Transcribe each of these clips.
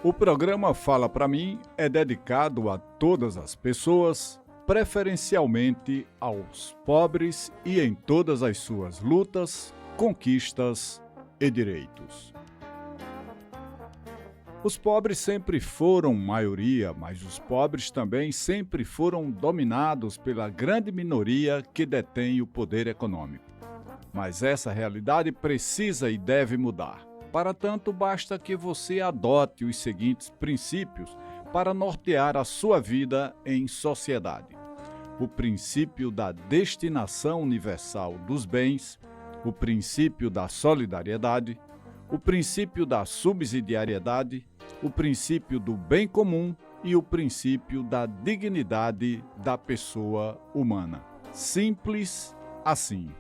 O programa Fala Pra Mim é dedicado a todas as pessoas, preferencialmente aos pobres e em todas as suas lutas, conquistas e direitos. Os pobres sempre foram maioria, mas os pobres também sempre foram dominados pela grande minoria que detém o poder econômico. Mas essa realidade precisa e deve mudar. Para tanto, basta que você adote os seguintes princípios para nortear a sua vida em sociedade: o princípio da destinação universal dos bens, o princípio da solidariedade, o princípio da subsidiariedade, o princípio do bem comum e o princípio da dignidade da pessoa humana. Simples assim.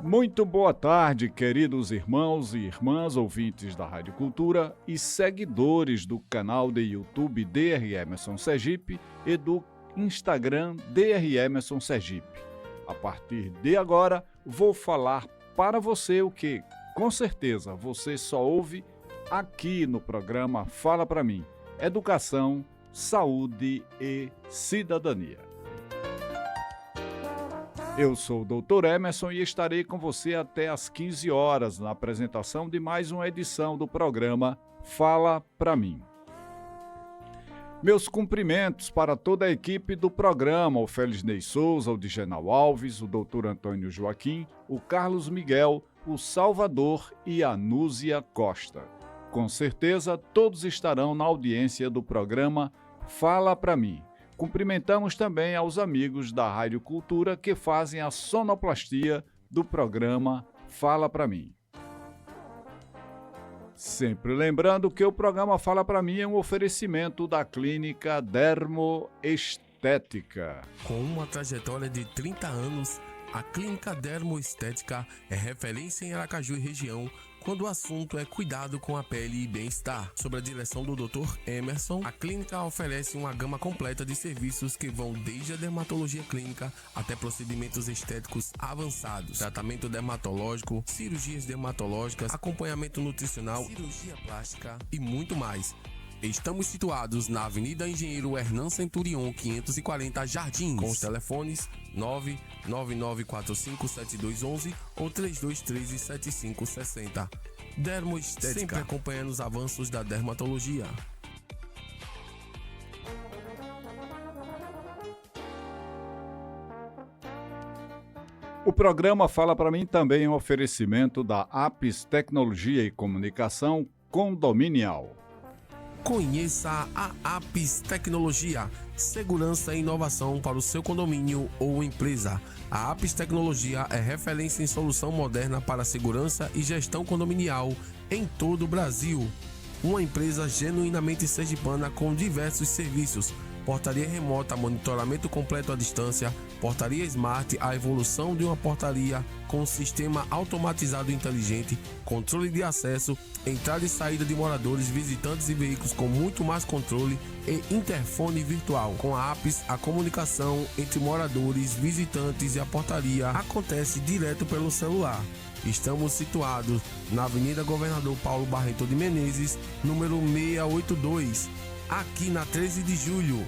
Muito boa tarde, queridos irmãos e irmãs ouvintes da Rádio Cultura e seguidores do canal de YouTube DR Emerson Sergipe e do Instagram DR Emerson Sergipe. A partir de agora, vou falar para você o que, com certeza, você só ouve aqui no programa Fala Pra Mim: Educação, Saúde e Cidadania. Eu sou o Dr. Emerson e estarei com você até às 15 horas na apresentação de mais uma edição do programa Fala Pra Mim. Meus cumprimentos para toda a equipe do programa, o Felisney Souza, o Digenal Alves, o Dr. Antônio Joaquim, o Carlos Miguel, o Salvador e a Núzia Costa. Com certeza, todos estarão na audiência do programa Fala Pra Mim. Cumprimentamos também aos amigos da Rádio Cultura que fazem a sonoplastia do programa Fala Pra Mim. Sempre lembrando que o programa Fala Pra Mim é um oferecimento da Clínica Dermoestética. Com uma trajetória de 30 anos, a Clínica Dermoestética é referência em Aracaju e região quando o assunto é cuidado com a pele e bem-estar. Sob a direção do Dr. Emerson, a clínica oferece uma gama completa de serviços que vão desde a dermatologia clínica até procedimentos estéticos avançados, tratamento dermatológico, cirurgias dermatológicas, acompanhamento nutricional, cirurgia plástica e muito mais. Estamos situados na Avenida Engenheiro Hernan Centurion, 540 Jardim, com os telefones 999457211 ou 32137560. Dermoestética, sempre acompanhando os avanços da dermatologia. O programa Fala Pra Mim também é um oferecimento da Apis Tecnologia e Comunicação Condominial. Conheça a Apis Tecnologia, segurança e inovação para o seu condomínio ou empresa. A Apis Tecnologia é referência em solução moderna para segurança e gestão condominial em todo o Brasil. Uma empresa genuinamente sergipana com diversos serviços: portaria remota, monitoramento completo à distância, portaria smart, a evolução de uma portaria com sistema automatizado inteligente, controle de acesso, entrada e saída de moradores, visitantes e veículos com muito mais controle e interfone virtual. Com a Apis, a comunicação entre moradores, visitantes e a portaria acontece direto pelo celular. Estamos situados na Avenida Governador Paulo Barreto de Menezes, número 682, aqui na 13 de julho.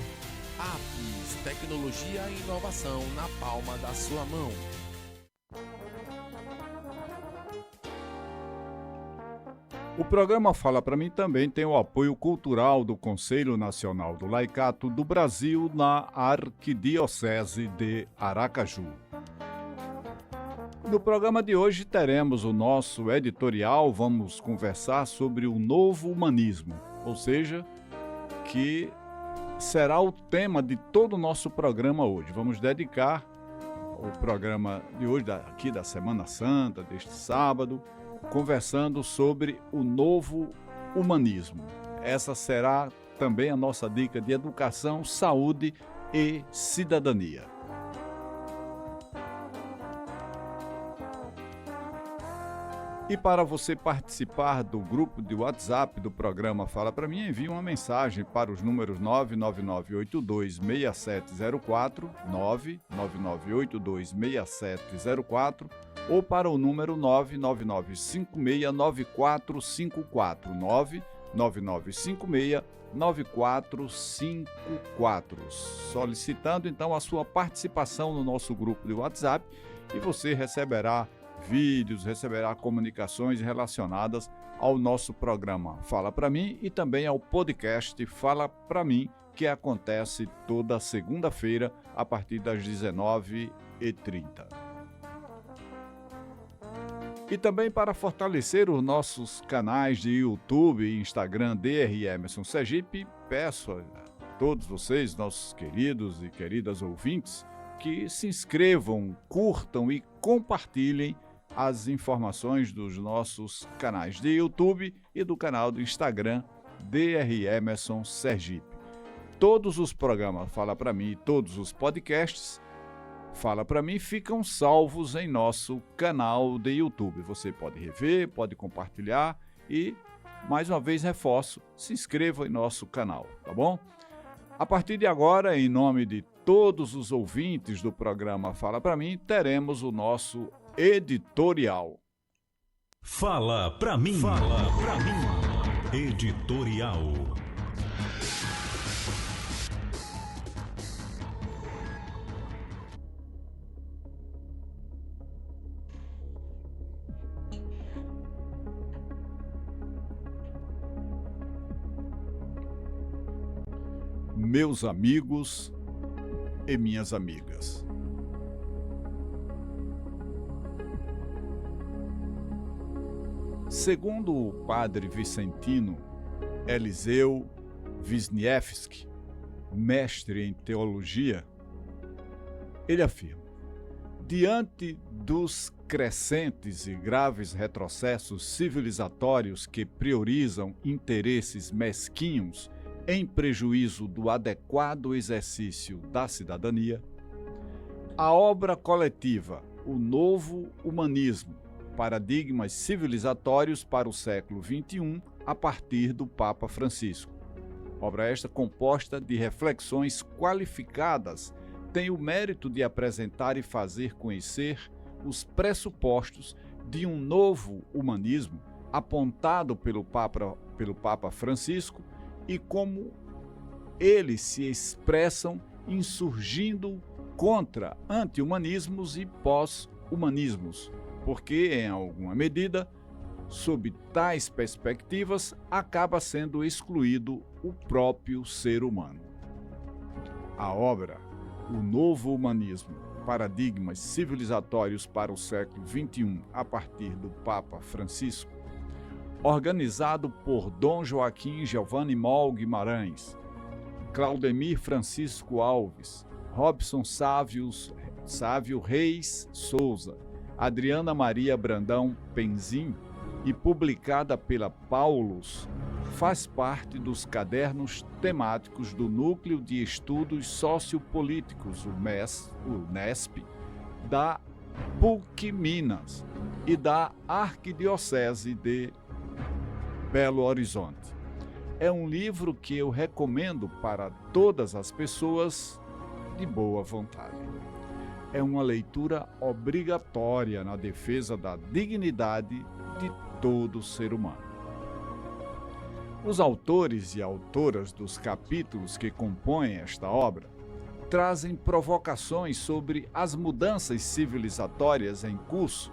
Apis, tecnologia e inovação na palma da sua mão. O programa Fala Pra Mim também tem o apoio cultural do Conselho Nacional do Laicato do Brasil na Arquidiocese de Aracaju. No programa de hoje teremos o nosso editorial, vamos conversar sobre o novo humanismo, ou seja, que será o tema de todo o nosso programa hoje. Vamos dedicar o programa de hoje, aqui da Semana Santa, deste sábado, conversando sobre o novo humanismo. Essa será também a nossa dica de educação, saúde e cidadania. E para você participar do grupo de WhatsApp do programa Fala Pra Mim, envie uma mensagem para os números 999826704, 999826704 ou para o número 999569454, 999569454, solicitando então a sua participação no nosso grupo de WhatsApp, e você receberá vídeos, receberá comunicações relacionadas ao nosso programa Fala Pra Mim e também ao podcast Fala Pra Mim, que acontece toda segunda-feira a partir das 19h30. E também para fortalecer os nossos canais de YouTube e Instagram Dr. Emerson Sergipe, peço a todos vocês, nossos queridos e queridas ouvintes, que se inscrevam, curtam e compartilhem as informações dos nossos canais de YouTube e do canal do Instagram Dr. Emerson Sergipe. Todos os programas Fala Pra Mim e todos os podcasts Fala Pra Mim ficam salvos em nosso canal de YouTube. Você pode rever, pode compartilhar e, mais uma vez, reforço, se inscreva em nosso canal, tá bom? A partir de agora, em nome de todos os ouvintes do programa Fala Pra Mim, teremos o nosso editorial. Fala Pra Mim. Fala Pra Mim. Editorial. Meus amigos e minhas amigas. Segundo o padre vicentino Eliseu Wisniewski, mestre em teologia, ele afirma: diante dos crescentes e graves retrocessos civilizatórios que priorizam interesses mesquinhos em prejuízo do adequado exercício da cidadania, a obra coletiva O Novo Humanismo, Paradigmas Civilizatórios para o século XXI, a partir do Papa Francisco. Obra esta composta de reflexões qualificadas, tem o mérito de apresentar e fazer conhecer os pressupostos de um novo humanismo apontado pelo Papa Francisco e como eles se expressam insurgindo contra anti-humanismos e pós-humanismos, porque, em alguma medida, sob tais perspectivas, acaba sendo excluído o próprio ser humano. A obra O Novo Humanismo, Paradigmas Civilizatórios para o século XXI, a partir do Papa Francisco, organizado por Dom Joaquim Giovanni Mol Guimarães, Claudemir Francisco Alves, Robson Sávio Reis Souza, Adriana Maria Brandão Penzin e publicada pela Paulus, faz parte dos cadernos temáticos do Núcleo de Estudos Sociopolíticos, o NESP, da PUC Minas e da Arquidiocese de Belo Horizonte. É um livro que eu recomendo para todas as pessoas de boa vontade. É uma leitura obrigatória na defesa da dignidade de todo ser humano. Os autores e autoras dos capítulos que compõem esta obra trazem provocações sobre as mudanças civilizatórias em curso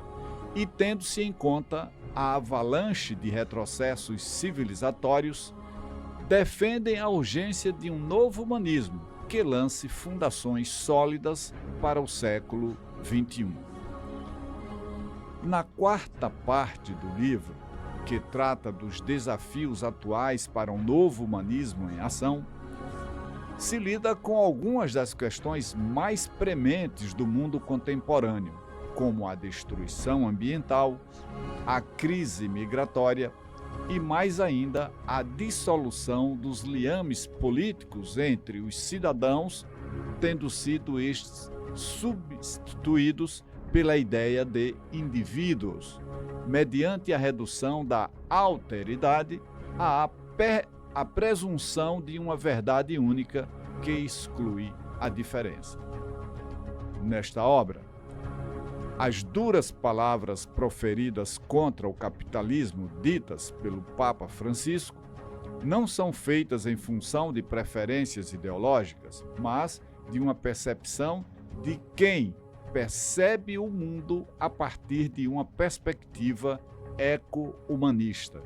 e, tendo-se em conta a avalanche de retrocessos civilizatórios, defendem a urgência de um novo humanismo que lance fundações sólidas para o século XXI. Na quarta parte do livro, que trata dos desafios atuais para um novo humanismo em ação, se lida com algumas das questões mais prementes do mundo contemporâneo, como a destruição ambiental, a crise migratória e, mais ainda, a dissolução dos liames políticos entre os cidadãos, tendo sido estes substituídos pela ideia de indivíduos, mediante a redução da alteridade à presunção de uma verdade única que exclui a diferença. Nesta obra, As duras palavras proferidas contra o capitalismo, ditas pelo Papa Francisco, não são feitas em função de preferências ideológicas, mas de uma percepção de quem percebe o mundo a partir de uma perspectiva eco-humanista,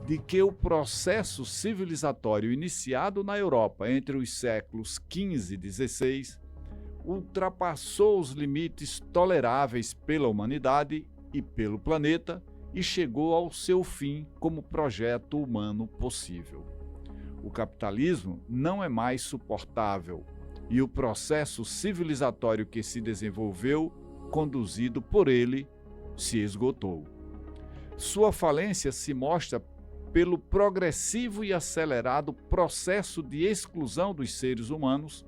de que o processo civilizatório iniciado na Europa entre os séculos XV e XVI ultrapassou os limites toleráveis pela humanidade e pelo planeta e chegou ao seu fim como projeto humano possível. O capitalismo não é mais suportável e o processo civilizatório que se desenvolveu, conduzido por ele, se esgotou. Sua falência se mostra pelo progressivo e acelerado processo de exclusão dos seres humanos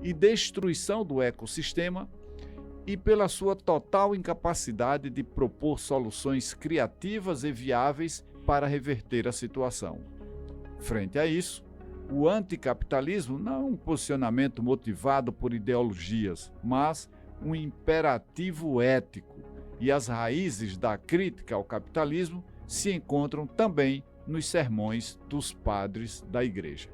e destruição do ecossistema e pela sua total incapacidade de propor soluções criativas e viáveis para reverter a situação. Frente a isso, o anticapitalismo não é um posicionamento motivado por ideologias, mas um imperativo ético, e as raízes da crítica ao capitalismo se encontram também nos sermões dos padres da Igreja.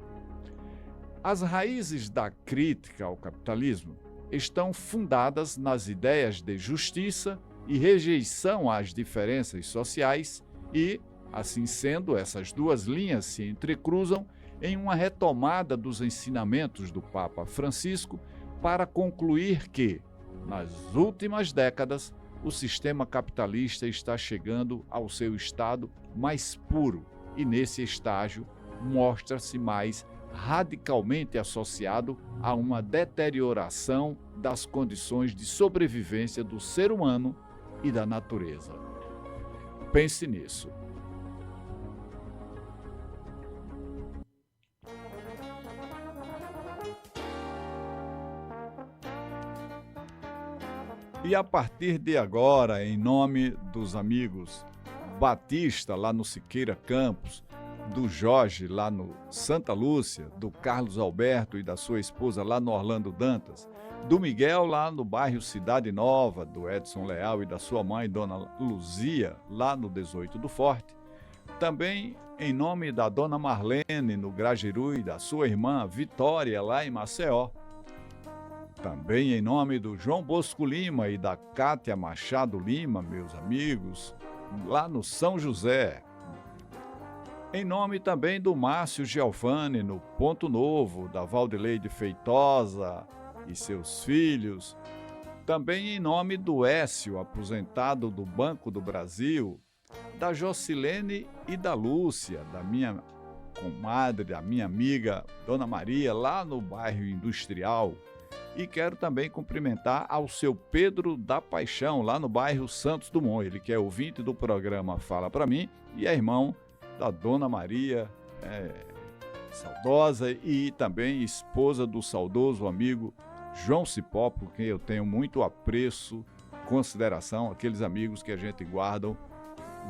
As raízes da crítica ao capitalismo estão fundadas nas ideias de justiça e rejeição às diferenças sociais e, assim sendo, essas duas linhas se entrecruzam em uma retomada dos ensinamentos do Papa Francisco para concluir que, nas últimas décadas, o sistema capitalista está chegando ao seu estado mais puro e, nesse estágio, mostra-se mais radicalmente associado a uma deterioração das condições de sobrevivência do ser humano e da natureza. Pense nisso. E a partir de agora, em nome dos amigos Batista, lá no Siqueira Campos, do Jorge, lá no Santa Lúcia, do Carlos Alberto e da sua esposa, lá no Orlando Dantas, do Miguel, lá no bairro Cidade Nova, do Edson Leal e da sua mãe, Dona Luzia, lá no 18 do Forte. Também em nome da Dona Marlene, no Grajeru, e da sua irmã Vitória, lá em Maceió. Também em nome do João Bosco Lima e da Cátia Machado Lima, meus amigos, lá no São José. Em nome também do Márcio Giovanni, no Ponto Novo, da Valdileide Feitosa e seus filhos. Também em nome do Écio, aposentado do Banco do Brasil, da Jocilene e da Lúcia, da minha comadre, da minha amiga Dona Maria, lá no bairro Industrial. E quero também cumprimentar ao seu Pedro da Paixão, lá no bairro Santos Dumont. Ele que é ouvinte do programa Fala Pra Mim e é irmão da Dona Maria, saudosa, e também esposa do saudoso amigo João Cipó, por quem eu tenho muito apreço, consideração, aqueles amigos que a gente guarda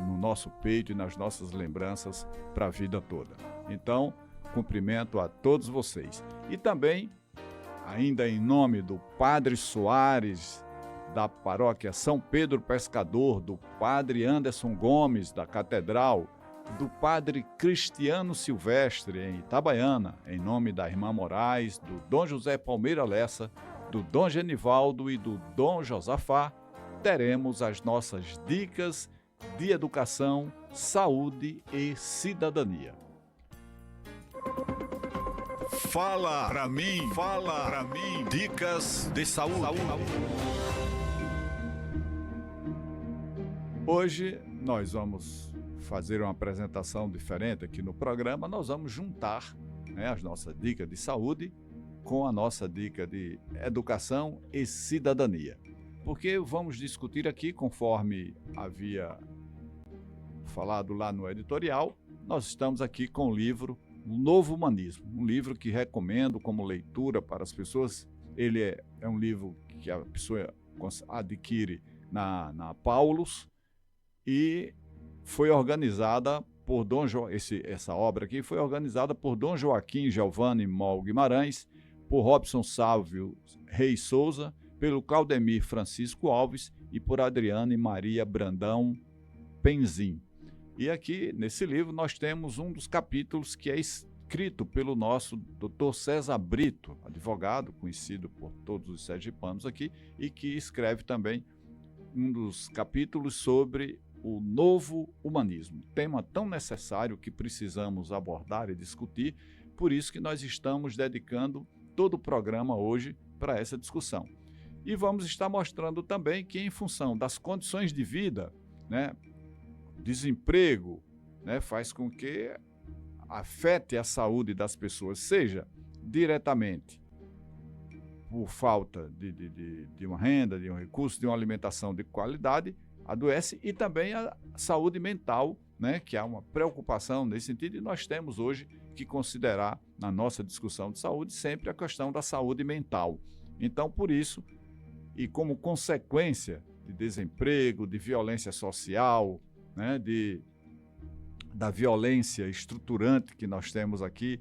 no nosso peito e nas nossas lembranças para a vida toda. Então, cumprimento a todos vocês. E também, ainda em nome do Padre Soares, da paróquia São Pedro Pescador, do Padre Anderson Gomes, da Catedral, do Padre Cristiano Silvestre, em Itabaiana, em nome da Irmã Moraes, do Dom José Palmeira Lessa, do Dom Genivaldo e do Dom Josafá, teremos as nossas dicas de educação, saúde e cidadania. Fala pra mim, dicas de saúde. Hoje nós vamos fazer uma apresentação diferente aqui no programa. Nós vamos juntar, as nossas dicas de saúde com a nossa dica de educação e cidadania. Porque vamos discutir aqui, conforme havia falado lá no editorial, nós estamos aqui com o livro O Novo Humanismo, um livro que recomendo como leitura para as pessoas. Ele é um livro que a pessoa adquire na Paulus e foi organizada por essa obra aqui foi organizada por Dom Joaquim Giovanni Mol Guimarães, por Robson Sálvio Reis Souza, pelo Claudemir Francisco Alves e por Adriana e Maria Brandão Penzin. E aqui, nesse livro, nós temos um dos capítulos que é escrito pelo nosso Dr. César Brito, advogado, conhecido por todos os sergipanos aqui, e que escreve também um dos capítulos sobre o novo humanismo. Tema tão necessário que precisamos abordar e discutir, por isso que nós estamos dedicando todo o programa hoje para essa discussão. E vamos estar mostrando também que, em função das condições de vida, né, desemprego, né, faz com que afete a saúde das pessoas, seja diretamente por falta de uma renda, de um recurso, de uma alimentação de qualidade, adoece, e também a saúde mental, né, que há uma preocupação nesse sentido, e nós temos hoje que considerar, na nossa discussão de saúde, sempre a questão da saúde mental. Então, por isso, e como consequência de desemprego, de violência social, né, da violência estruturante que nós temos aqui,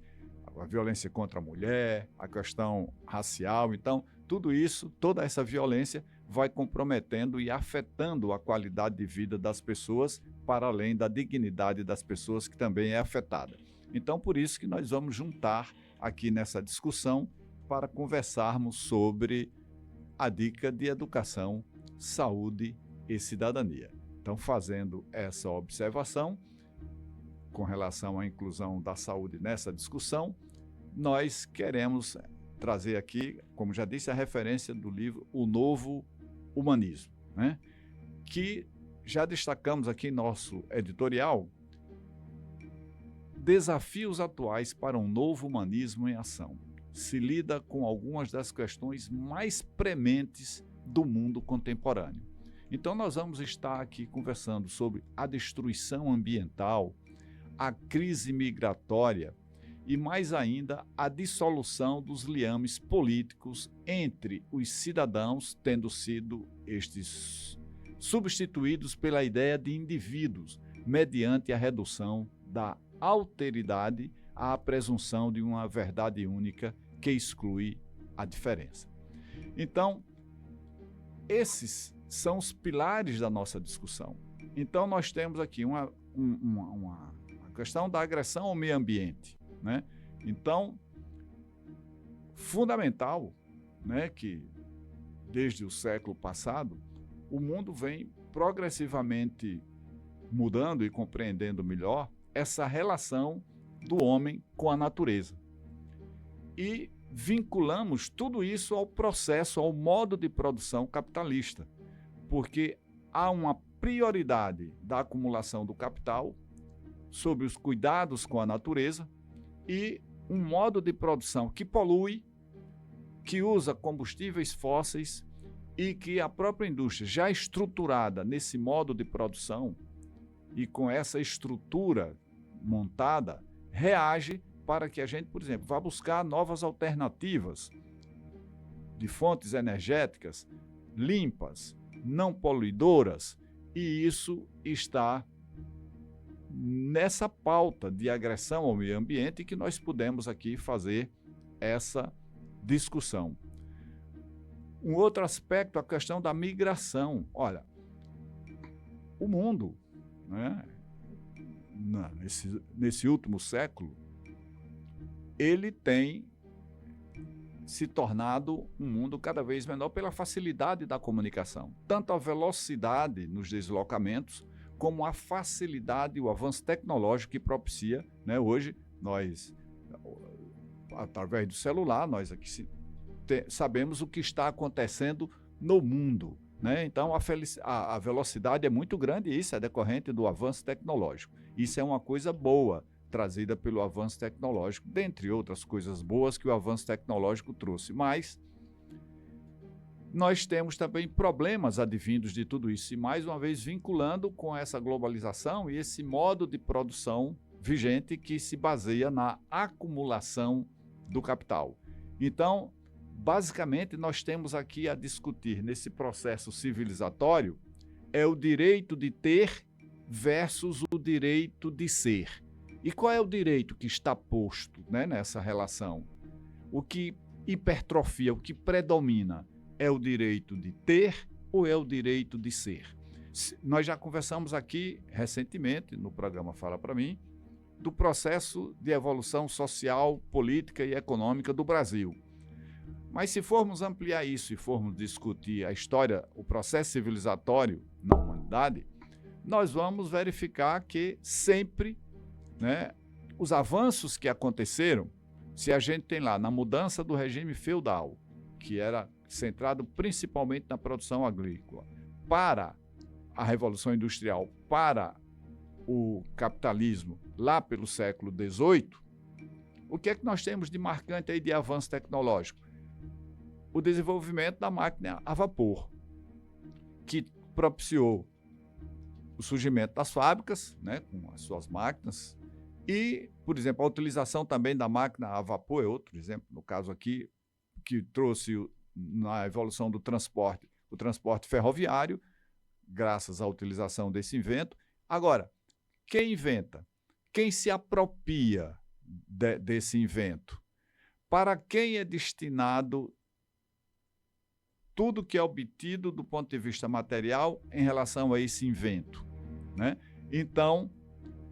a violência contra a mulher, a questão racial, então, tudo isso, toda essa violência vai comprometendo e afetando a qualidade de vida das pessoas, para além da dignidade das pessoas, que também é afetada. Então, por isso que nós vamos juntar aqui nessa discussão para conversarmos sobre a dica de educação, saúde e cidadania. Então, fazendo essa observação com relação à inclusão da saúde nessa discussão, nós queremos trazer aqui, como já disse, a referência do livro O Novo Humanismo, né? Que já destacamos aqui em nosso editorial, Desafios atuais para um novo humanismo em ação. Se lida com algumas das questões mais prementes do mundo contemporâneo. Então, nós vamos estar aqui conversando sobre a destruição ambiental, a crise migratória e, mais ainda, a dissolução dos liames políticos entre os cidadãos, tendo sido estes substituídos pela ideia de indivíduos, mediante a redução da alteridade à presunção de uma verdade única que exclui a diferença. Então, esses são os pilares da nossa discussão. Então, nós temos aqui uma questão da agressão ao meio ambiente, né? Então, fundamental, né, que desde o século passado, o mundo vem progressivamente mudando e compreendendo melhor essa relação do homem com a natureza. E vinculamos tudo isso ao processo, ao modo de produção capitalista, porque há uma prioridade da acumulação do capital sobre os cuidados com a natureza e um modo de produção que polui, que usa combustíveis fósseis e que a própria indústria, já estruturada nesse modo de produção e com essa estrutura montada, reage para que a gente, por exemplo, vá buscar novas alternativas de fontes energéticas limpas, não poluidoras, e isso está nessa pauta de agressão ao meio ambiente que nós pudemos aqui fazer essa discussão. Um outro aspecto, a questão da migração. Olha, o mundo, né, nesse último século, ele tem se tornado um mundo cada vez menor pela facilidade da comunicação. Tanto a velocidade nos deslocamentos, como a facilidade e o avanço tecnológico que propicia, né? Hoje, nós, através do celular, nós aqui sabemos o que está acontecendo no mundo, né? Então, a velocidade é muito grande e isso é decorrente do avanço tecnológico. Isso é uma coisa boa, trazida pelo avanço tecnológico, dentre outras coisas boas que o avanço tecnológico trouxe. Mas nós temos também problemas advindos de tudo isso, e mais uma vez vinculando com essa globalização e esse modo de produção vigente que se baseia na acumulação do capital. Então, basicamente, nós temos aqui a discutir nesse processo civilizatório é o direito de ter versus o direito de ser. E qual é o direito que está posto, né, nessa relação? O que hipertrofia, o que predomina é o direito de ter ou é o direito de ser? Nós já conversamos aqui recentemente, no programa Fala Para Mim, do processo de evolução social, política e econômica do Brasil. Mas se formos ampliar isso e formos discutir a história, o processo civilizatório na humanidade, nós vamos verificar que sempre, né, os avanços que aconteceram, se a gente tem lá na mudança do regime feudal, que era centrado principalmente na produção agrícola, para a Revolução Industrial, para o capitalismo, lá pelo século XVIII, o que é que nós temos de marcante aí de avanço tecnológico? O desenvolvimento da máquina a vapor, que propiciou o surgimento das fábricas, né, com as suas máquinas, e, por exemplo, a utilização também da máquina a vapor é outro exemplo, no caso aqui, que trouxe na evolução do transporte, o transporte ferroviário, graças à utilização desse invento. Agora, quem inventa? Quem se apropria desse invento? Para quem é destinado tudo que é obtido do ponto de vista material em relação a esse invento, né? Então,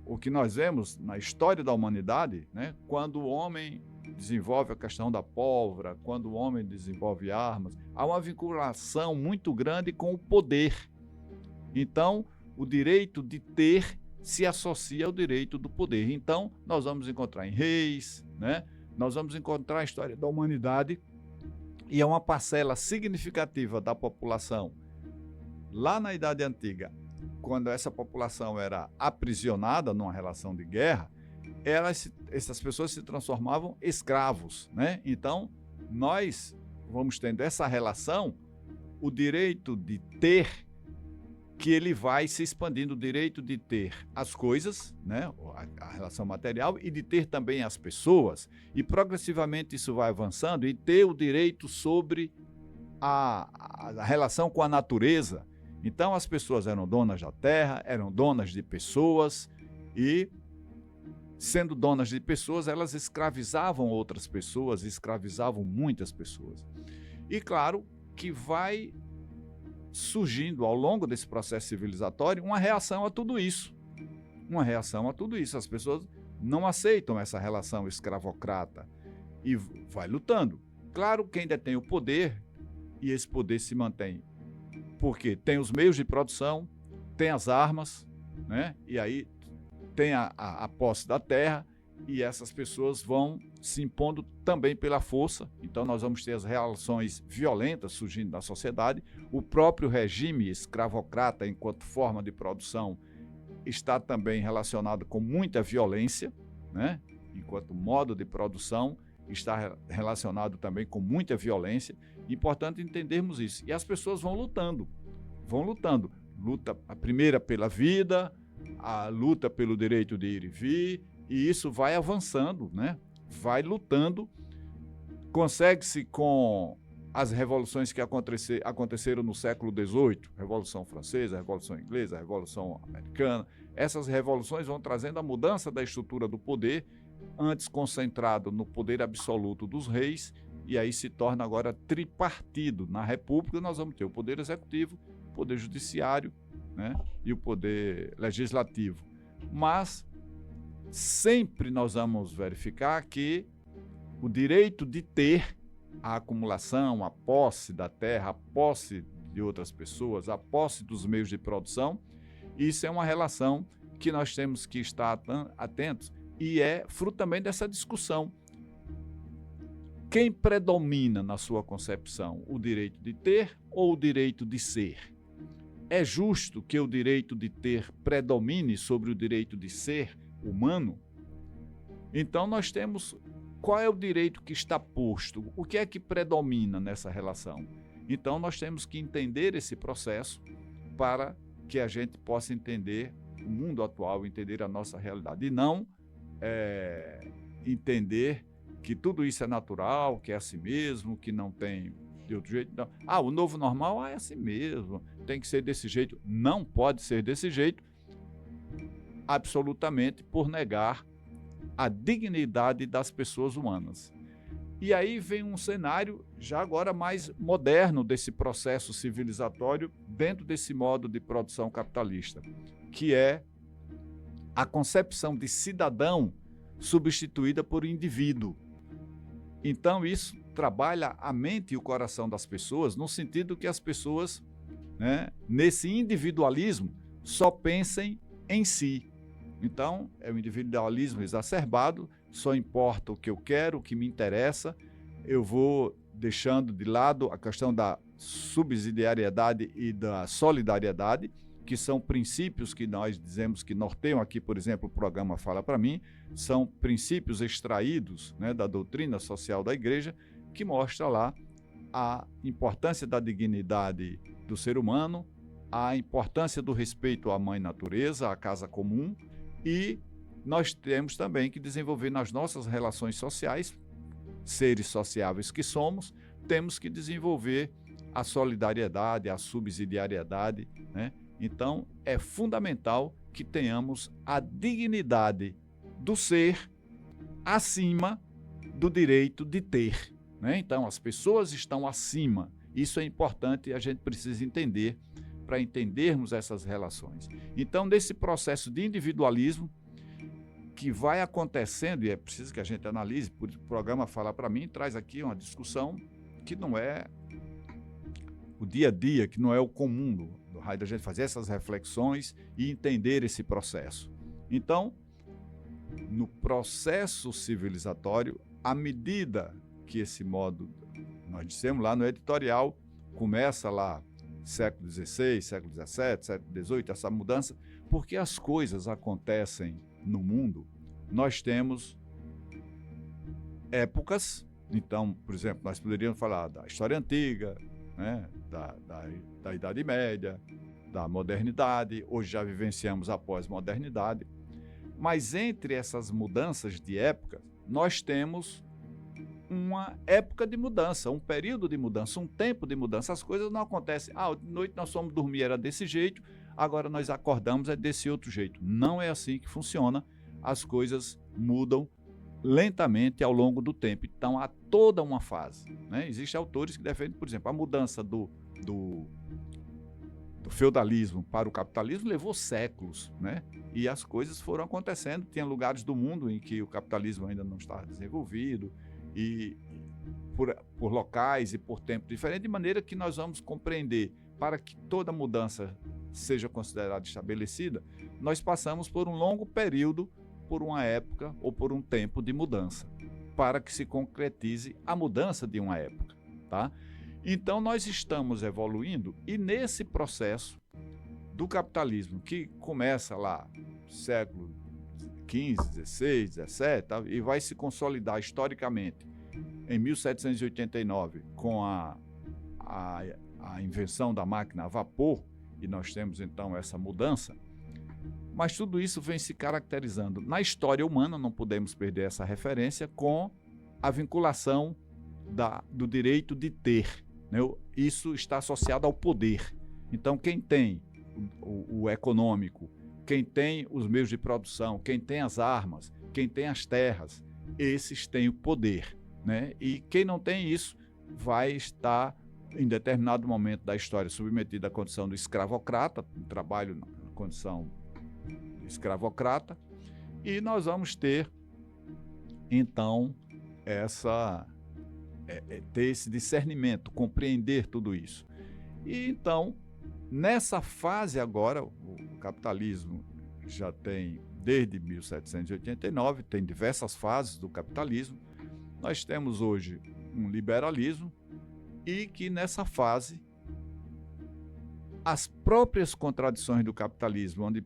o que nós vemos na história da humanidade, né, quando o homem desenvolve a questão da pólvora, quando o homem desenvolve armas, há uma vinculação muito grande com o poder. Então, o direito de ter se associa ao direito do poder. Então, nós vamos encontrar em reis, né? Nós vamos encontrar a história da humanidade, e é uma parcela significativa da população lá na Idade Antiga, quando essa população era aprisionada numa relação de guerra, essas pessoas se transformavam escravos, né? Então, nós vamos tendo essa relação, o direito de ter, que ele vai se expandindo, o direito de ter as coisas, né, a relação material, e de ter também as pessoas, e progressivamente isso vai avançando, e ter o direito sobre a relação com a natureza. Então as pessoas eram donas da terra, eram donas de pessoas, e sendo donas de pessoas, elas escravizavam outras pessoas, escravizavam muitas pessoas. E claro que vai surgindo ao longo desse processo civilizatório uma reação a tudo isso. Uma reação a tudo isso. As pessoas não aceitam essa relação escravocrata e vai lutando. Claro, quem detém o poder, e esse poder se mantém porque tem os meios de produção, tem as armas, né? E aí tem a posse da terra, e essas pessoas vão se impondo também pela força. Então nós vamos ter as relações violentas surgindo na sociedade. O próprio regime escravocrata, enquanto forma de produção, está também relacionado com muita violência, né? Enquanto modo de produção, está relacionado também com muita violência. Importante entendermos isso. E as pessoas vão lutando. Luta a primeira pela vida, a luta pelo direito de ir e vir, e isso vai avançando, né? Vai lutando. Consegue-se com as revoluções que aconteceram no século XVIII, Revolução Francesa, Revolução Inglesa, Revolução Americana. Essas revoluções vão trazendo a mudança da estrutura do poder, antes concentrado no poder absoluto dos reis, e aí se torna agora tripartido. Na República nós vamos ter o poder executivo, o poder judiciário, né, e o poder legislativo. Mas sempre nós vamos verificar que o direito de ter a acumulação, a posse da terra, a posse de outras pessoas, a posse dos meios de produção, isso é uma relação que nós temos que estar atentos, e é fruto também dessa discussão. Quem predomina na sua concepção, o direito de ter ou o direito de ser? É justo que o direito de ter predomine sobre o direito de ser humano? Então nós temos qual é o direito que está posto, o que é que predomina nessa relação. Então nós temos que entender esse processo para que a gente possa entender o mundo atual, entender a nossa realidade, e não entender que tudo isso é natural, que é assim mesmo, que não tem de outro jeito. Não. O novo normal é assim mesmo, tem que ser desse jeito. Não pode ser desse jeito, absolutamente, por negar a dignidade das pessoas humanas. E aí vem um cenário já agora mais moderno desse processo civilizatório dentro desse modo de produção capitalista, que é a concepção de cidadão substituída por indivíduo. Então isso trabalha a mente e o coração das pessoas no sentido que as pessoas, né, nesse individualismo, só pensem em si. Então, é o individualismo exacerbado, só importa o que eu quero, o que me interessa, eu vou deixando de lado a questão da subsidiariedade e da solidariedade, que são princípios que nós dizemos que norteiam aqui, por exemplo, o programa Fala Para Mim, são princípios extraídos, né, da doutrina social da Igreja, que mostra lá a importância da dignidade do ser humano, a importância do respeito à mãe natureza, à casa comum, e nós temos também que desenvolver nas nossas relações sociais, seres sociáveis que somos, temos que desenvolver a solidariedade, a subsidiariedade, né? Então, é fundamental que tenhamos a dignidade do ser acima do direito de ter, né? Então, as pessoas estão acima. Isso é importante e a gente precisa entender para entendermos essas relações. Então, nesse processo de individualismo que vai acontecendo, e é preciso que a gente analise, o programa Fala Para Mim traz aqui uma discussão que não é o dia a dia, que não é o comum do raio da gente fazer essas reflexões e entender esse processo. Então, no processo civilizatório, à medida que esse modo, nós dissemos lá no editorial, começa lá século XVI, século XVII, século XVIII, essa mudança, porque as coisas acontecem no mundo, nós temos épocas, então, por exemplo, nós poderíamos falar da história antiga, né, da Idade Média, da modernidade, hoje já vivenciamos a pós-modernidade, mas entre essas mudanças de época, nós temos uma época de mudança, um período de mudança, um tempo de mudança. As coisas não acontecem, de noite nós fomos dormir, era desse jeito, agora nós acordamos, é desse outro jeito. Não é assim que funciona, as coisas mudam lentamente ao longo do tempo. Então, há toda uma fase, né? Existem autores que defendem, por exemplo, a mudança do feudalismo para o capitalismo levou séculos, né? E as coisas foram acontecendo. Tinha lugares do mundo em que o capitalismo ainda não estava desenvolvido, e por locais e por tempo diferente, de maneira que nós vamos compreender, para que toda mudança seja considerada estabelecida, nós passamos por um longo período, por uma época ou por um tempo de mudança, para que se concretize a mudança de uma época, tá? Então nós estamos evoluindo, e nesse processo do capitalismo, que começa lá século XV, XVI, XVII, tá? E vai se consolidar historicamente em 1789 com a invenção da máquina a vapor, e nós temos então essa mudança. Mas tudo isso vem se caracterizando na história humana, não podemos perder essa referência, com a vinculação do direito de ter, né? Isso está associado ao poder. Então, quem tem o econômico, quem tem os meios de produção, quem tem as armas, quem tem as terras, esses têm o poder, né? E quem não tem isso vai estar, em determinado momento da história, submetido à condição do escravocrata, trabalho na condição escravocrata, e nós vamos ter, então, ter esse discernimento, compreender tudo isso. E então, nessa fase agora, o capitalismo já tem, desde 1789, tem diversas fases do capitalismo. Nós temos hoje um liberalismo, e que nessa fase as próprias contradições do capitalismo, onde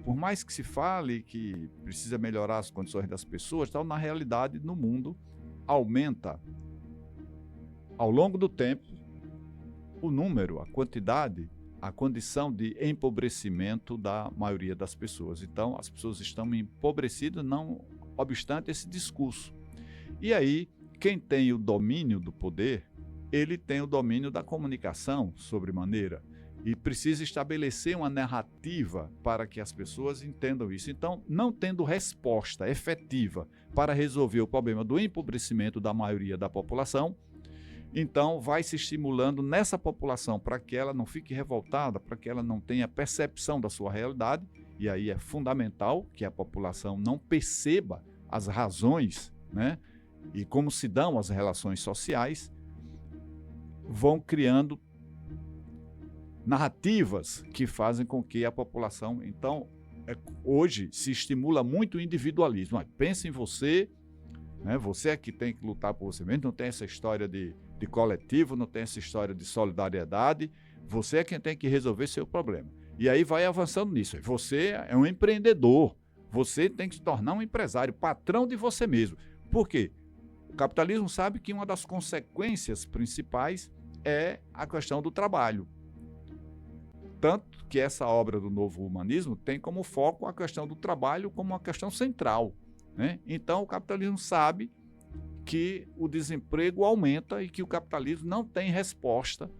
por mais que se fale que precisa melhorar as condições das pessoas, tal, na realidade, no mundo, aumenta ao longo do tempo o número, a quantidade, a condição de empobrecimento da maioria das pessoas. Então, as pessoas estão empobrecidas, não obstante esse discurso. E aí, quem tem o domínio do poder, ele tem o domínio da comunicação sobremaneira. E precisa estabelecer uma narrativa para que as pessoas entendam isso. Então, não tendo resposta efetiva para resolver o problema do empobrecimento da maioria da população, então vai se estimulando nessa população para que ela não fique revoltada, para que ela não tenha percepção da sua realidade, e aí é fundamental que a população não perceba as razões, né, e como se dão as relações sociais, vão criando narrativas que fazem com que a população, então, hoje se estimula muito o individualismo. Pense em você, né? Você é que tem que lutar por você mesmo, não tem essa história de coletivo, não tem essa história de solidariedade, você é quem tem que resolver seu problema. E aí vai avançando nisso. Você é um empreendedor, você tem que se tornar um empresário, patrão de você mesmo. Por quê? O capitalismo sabe que uma das consequências principais é a questão do trabalho. Tanto que essa obra do Novo Humanismo tem como foco a questão do trabalho como uma questão central, né? Então, o capitalismo sabe que o desemprego aumenta e que o capitalismo não tem resposta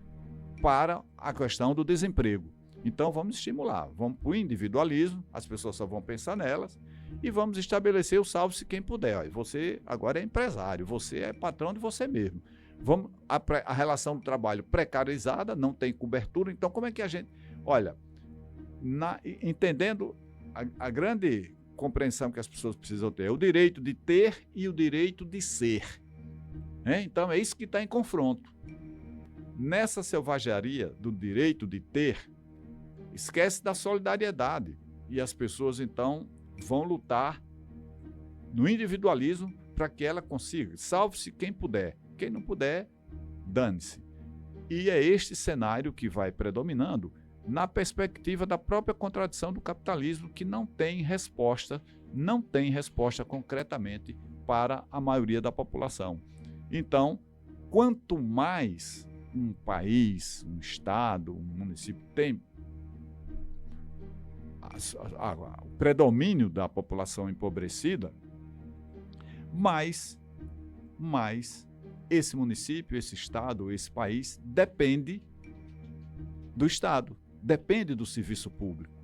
para a questão do desemprego. Então, vamos estimular, vamos para o individualismo, as pessoas só vão pensar nelas, e vamos estabelecer o salve-se quem puder. Você agora é empresário, você é patrão de você mesmo. Vamos, a relação do trabalho precarizada, não tem cobertura, então como é que a gente... Olha, entendendo a grande compreensão que as pessoas precisam ter, é o direito de ter e o direito de ser. Né? Então é isso que está em confronto. Nessa selvageria do direito de ter, esquece da solidariedade. E as pessoas, então, vão lutar no individualismo para que ela consiga. Salve-se quem puder. Quem não puder, dane-se. E é este cenário que vai predominando na perspectiva da própria contradição do capitalismo, que não tem resposta concretamente para a maioria da população. Então, quanto mais um país, um estado, um município tem o predomínio da população empobrecida, mais esse município, esse estado, esse país depende do Estado, depende do serviço público.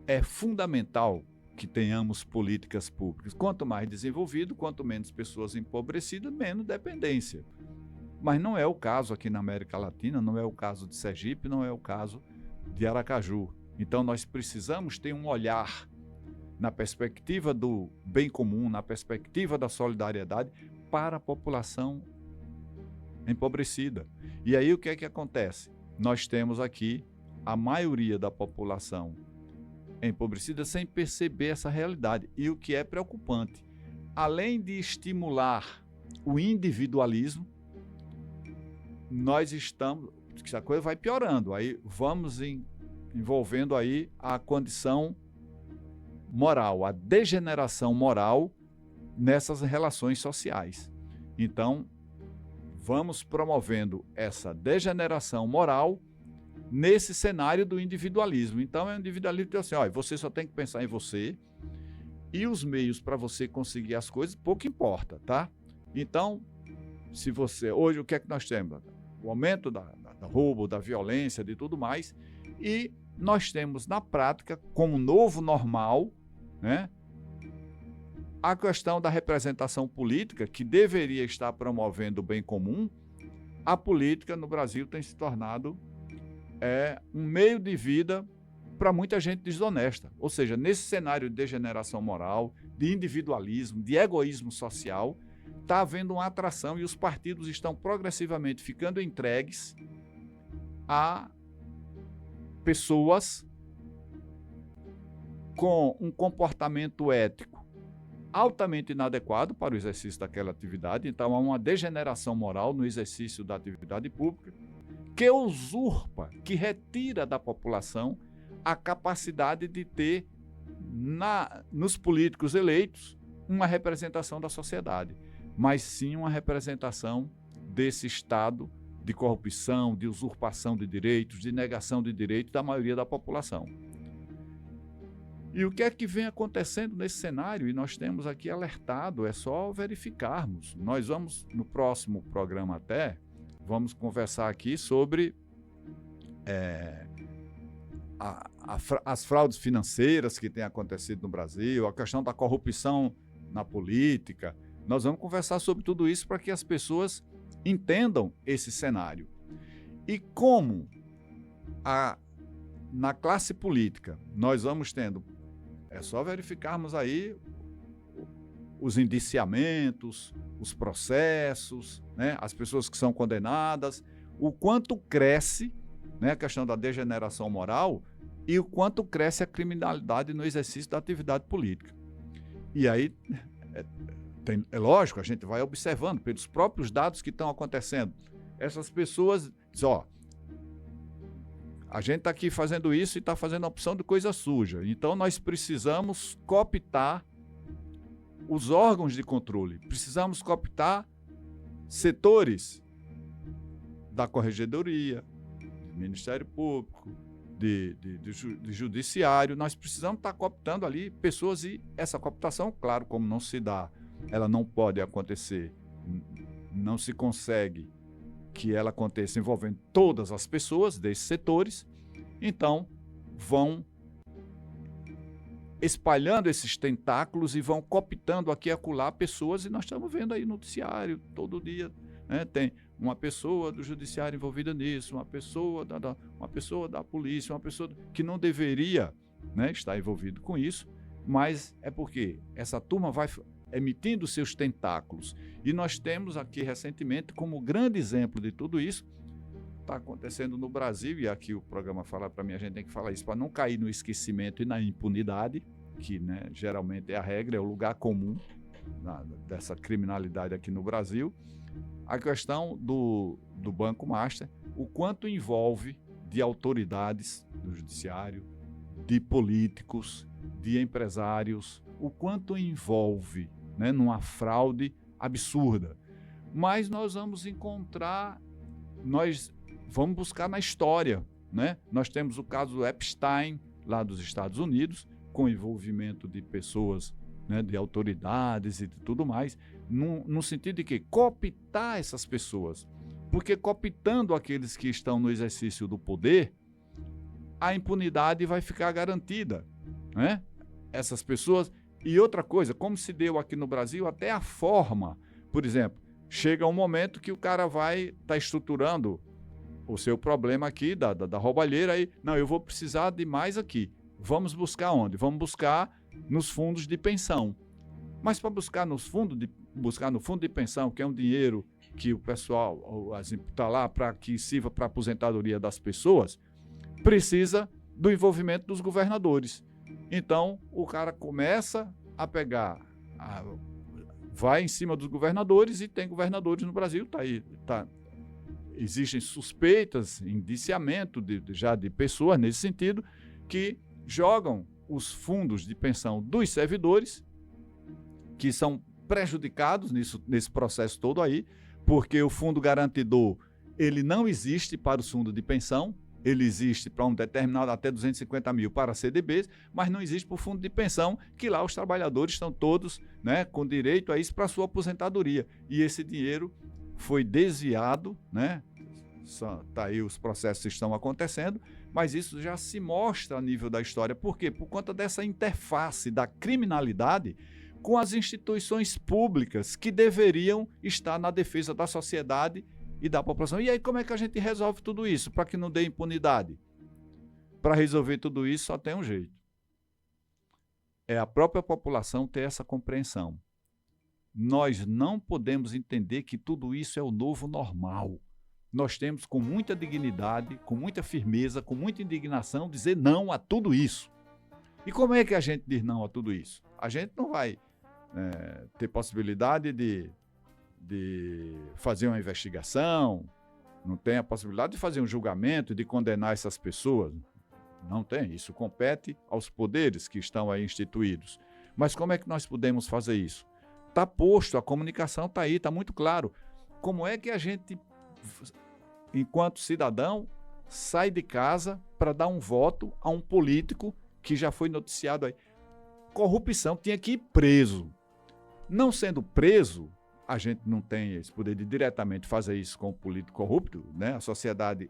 É fundamental que tenhamos políticas públicas. Quanto mais desenvolvido, quanto menos pessoas empobrecidas, menos dependência. Mas não é o caso aqui na América Latina, não é o caso de Sergipe, não é o caso de Aracaju. Então nós precisamos ter um olhar na perspectiva do bem comum, na perspectiva da solidariedade para a população empobrecida. E aí o que é que acontece? Nós temos aqui a maioria da população empobrecida sem perceber essa realidade. E o que é preocupante, além de estimular o individualismo, nós estamos, essa coisa vai piorando, aí vamos envolvendo aí a condição moral, a degeneração moral nessas relações sociais. Então, vamos promovendo essa degeneração moral nesse cenário do individualismo. Então, é um individualismo que diz assim, olha, você só tem que pensar em você e os meios para você conseguir as coisas, pouco importa, tá? Então, se você... Hoje, o que é que nós temos? O aumento da roubo, da violência, de tudo mais, e nós temos, na prática, como novo normal, né, a questão da representação política, que deveria estar promovendo o bem comum. A política no Brasil tem se tornado um meio de vida para muita gente desonesta. Ou seja, nesse cenário de degeneração moral, de individualismo, de egoísmo social, está havendo uma atração e os partidos estão progressivamente ficando entregues a pessoas com um comportamento ético altamente inadequado para o exercício daquela atividade. Então, há uma degeneração moral no exercício da atividade pública que usurpa, que retira da população a capacidade de ter nos políticos eleitos uma representação da sociedade, mas sim uma representação desse estado de corrupção, de usurpação de direitos, de negação de direitos da maioria da população. E o que é que vem acontecendo nesse cenário? E nós temos aqui alertado, é só verificarmos. Nós vamos, no próximo programa vamos conversar aqui sobre as fraudes financeiras que têm acontecido no Brasil, a questão da corrupção na política. Nós vamos conversar sobre tudo isso para que as pessoas entendam esse cenário. E como na classe política nós vamos tendo, é só verificarmos aí os indiciamentos, os processos, né, as pessoas que são condenadas, o quanto cresce, né, a questão da degeneração moral e o quanto cresce a criminalidade no exercício da atividade política. E aí, é lógico, a gente vai observando pelos próprios dados que estão acontecendo. Essas pessoas dizem, a gente está aqui fazendo isso e está fazendo a opção de coisa suja. Então, nós precisamos cooptar os órgãos de controle. Precisamos cooptar setores da Corregedoria, do Ministério Público, de Judiciário. Nós precisamos estar cooptando ali pessoas e essa cooptação, claro, como não se dá, ela não pode acontecer, não se consegue que ela aconteça envolvendo todas as pessoas desses setores, então vão espalhando esses tentáculos e vão cooptando aqui e acolá pessoas, e nós estamos vendo aí no noticiário todo dia, né? Tem uma pessoa do judiciário envolvida nisso, uma pessoa da polícia, uma pessoa que não deveria, né, estar envolvido com isso, mas é porque essa turma vai emitindo seus tentáculos. E nós temos aqui recentemente, como grande exemplo de tudo isso, está acontecendo no Brasil, e aqui o programa fala para mim, a gente tem que falar isso para não cair no esquecimento e na impunidade, que, né, geralmente é a regra, é o lugar comum dessa criminalidade aqui no Brasil. A questão do Banco Master, o quanto envolve de autoridades do judiciário, de políticos, de empresários, o quanto envolve, né, numa fraude absurda. Mas nós vamos vamos buscar na história, né? Nós temos o caso do Epstein, lá dos Estados Unidos, com envolvimento de pessoas, né, de autoridades e de tudo mais, no sentido de que cooptar essas pessoas. Porque cooptando aqueles que estão no exercício do poder, a impunidade vai ficar garantida, né? Essas pessoas. E outra coisa, como se deu aqui no Brasil, até a forma, por exemplo, chega um momento que o cara vai estar estruturando o seu problema aqui, da roubalheira, aí, não, eu vou precisar de mais aqui. Vamos buscar onde? Vamos buscar nos fundos de pensão. Mas para buscar no fundo de pensão, que é um dinheiro que o pessoal está lá para que sirva para a aposentadoria das pessoas, precisa do envolvimento dos governadores. Então, o cara começa a pegar, vai em cima dos governadores, e tem governadores no Brasil, existem suspeitas, indiciamento já de pessoas nesse sentido, que jogam os fundos de pensão dos servidores, que são prejudicados nesse processo todo aí, porque o fundo garantidor, ele não existe para o fundo de pensão, ele existe para um determinado até 250 mil para CDBs, mas não existe para o fundo de pensão, que lá os trabalhadores estão todos, né, com direito a isso para a sua aposentadoria. E esse dinheiro foi desviado, né? Tá aí, os processos estão acontecendo, mas isso já se mostra a nível da história. Por quê? Por conta dessa interface da criminalidade com as instituições públicas que deveriam estar na defesa da sociedade e da população. E aí, como é que a gente resolve tudo isso para que não dê impunidade? Para resolver tudo isso só tem um jeito. É a própria população ter essa compreensão. Nós não podemos entender que tudo isso é o novo normal. Nós temos, com muita dignidade, com muita firmeza, com muita indignação, dizer não a tudo isso. E como é que a gente diz não a tudo isso? A gente não vai ter possibilidade de fazer uma investigação, não tem a possibilidade de fazer um julgamento, de condenar essas pessoas. Não tem. Isso compete aos poderes que estão aí instituídos. Mas como é que nós podemos fazer isso? Está posto, a comunicação está aí, está muito claro. Como é que a gente, enquanto cidadão, sai de casa para dar um voto a um político que já foi noticiado aí? Corrupção, tinha que ir preso. Não sendo preso, a gente não tem esse poder de diretamente fazer isso com o político corrupto, né? A sociedade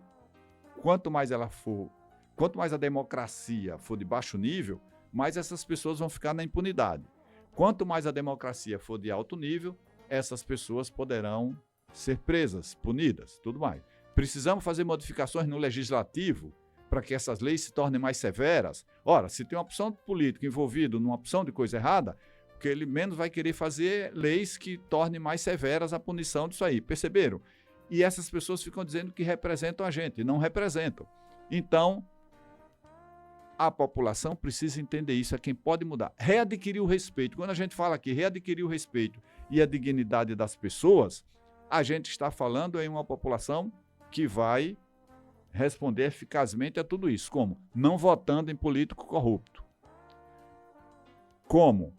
quanto mais a democracia for de baixo nível, mais essas pessoas vão ficar na impunidade. Quanto mais a democracia for de alto nível, essas pessoas poderão ser presas, punidas, tudo mais. Precisamos fazer modificações no legislativo para que essas leis se tornem mais severas. Ora, se tem uma opção política envolvida numa opção de coisa errada, que ele menos vai querer fazer leis que tornem mais severas a punição disso aí. Perceberam? E essas pessoas ficam dizendo que representam a gente, e não representam. Então, a população precisa entender isso, é quem pode mudar. Readquirir o respeito. Quando a gente fala aqui, readquirir o respeito e a dignidade das pessoas, a gente está falando em uma população que vai responder eficazmente a tudo isso. Como? Não votando em político corrupto. Como?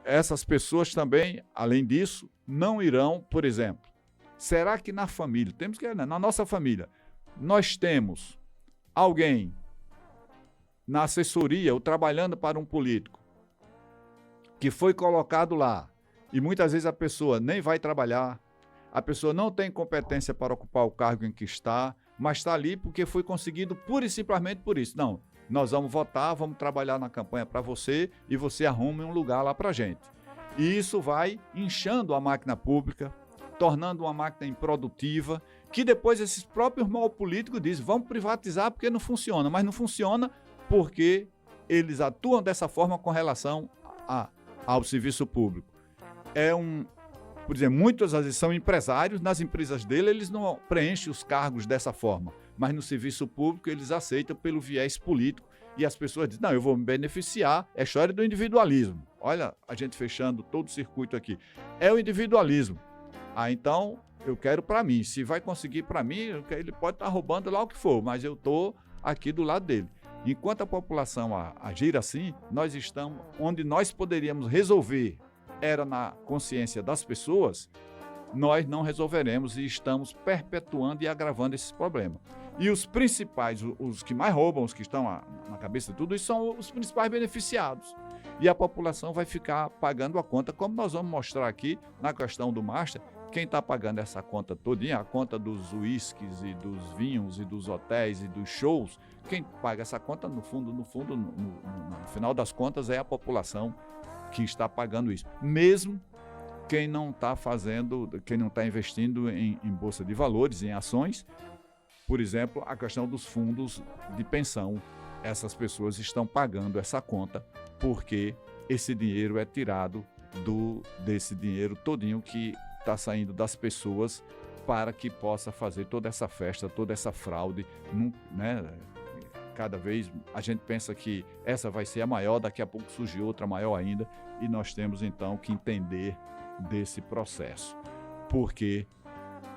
Essas pessoas também, além disso, não irão, por exemplo, será que na família, na nossa família, nós temos alguém na assessoria ou trabalhando para um político que foi colocado lá e muitas vezes a pessoa nem vai trabalhar, a pessoa não tem competência para ocupar o cargo em que está, mas está ali porque foi conseguido pura e simplesmente por isso. Não, nós vamos votar, vamos trabalhar na campanha para você e você arruma um lugar lá para a gente. E isso vai inchando a máquina pública, tornando uma máquina improdutiva, que depois esses próprios mal políticos dizem, vamos privatizar porque não funciona, mas não funciona porque eles atuam dessa forma com relação ao serviço público. Por exemplo, muitos às vezes são empresários, nas empresas dele eles não preenchem os cargos dessa forma, mas no serviço público eles aceitam pelo viés político e as pessoas dizem, não, eu vou me beneficiar, é história do individualismo. Olha a gente fechando todo o circuito aqui. É o individualismo. Então eu quero para mim, se vai conseguir para mim, ele pode estar roubando lá o que for, mas eu estou aqui do lado dele. Enquanto a população agir assim, nós estamos onde nós poderíamos resolver, era na consciência das pessoas, nós não resolveremos e estamos perpetuando e agravando esses problemas. E os principais, os que mais roubam, os que estão na cabeça de tudo isso, são os principais beneficiados. E a população vai ficar pagando a conta, como nós vamos mostrar aqui na questão do Master. Quem está pagando essa conta todinha, a conta dos uísques e dos vinhos e dos hotéis e dos shows, quem paga essa conta, no final das contas, é a população que está pagando isso. Mesmo quem não está investindo em bolsa de valores, em ações, por exemplo, a questão dos fundos de pensão, essas pessoas estão pagando essa conta porque esse dinheiro é tirado desse dinheiro todinho que está saindo das pessoas para que possa fazer toda essa festa, toda essa fraude, né? Cada vez a gente pensa que essa vai ser a maior, daqui a pouco surge outra maior ainda, e nós temos então que entender desse processo. Porque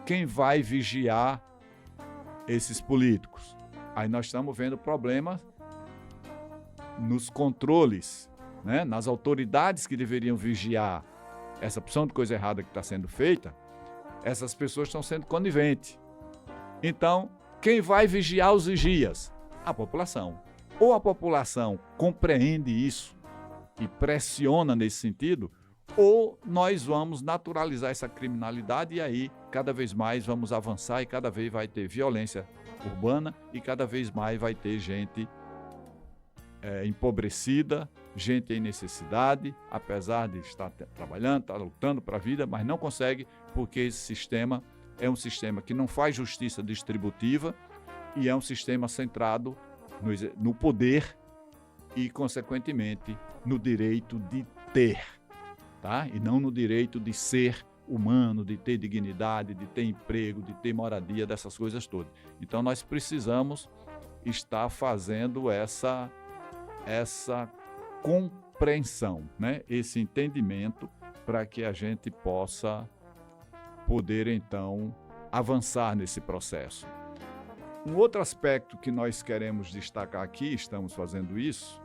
quem vai vigiar esses políticos? Aí nós estamos vendo problemas nos controles, né? Nas autoridades que deveriam vigiar essa opção de coisa errada que está sendo feita, essas pessoas estão sendo coniventes. Então, quem vai vigiar os vigias? A população. Ou a população compreende isso e pressiona nesse sentido, ou nós vamos naturalizar essa criminalidade e aí cada vez mais vamos avançar e cada vez vai ter violência urbana e cada vez mais vai ter gente empobrecida, gente em necessidade, apesar de estar trabalhando, estar lutando para a vida, mas não consegue porque esse sistema é um sistema que não faz justiça distributiva e é um sistema centrado no poder e, consequentemente, no direito de ter, tá? E não no direito de ser humano, de ter dignidade, de ter emprego, de ter moradia, dessas coisas todas. Então, nós precisamos estar fazendo essa compreensão, né? Esse entendimento para que a gente possa poder, então, avançar nesse processo. Um outro aspecto que nós queremos destacar aqui, estamos fazendo isso,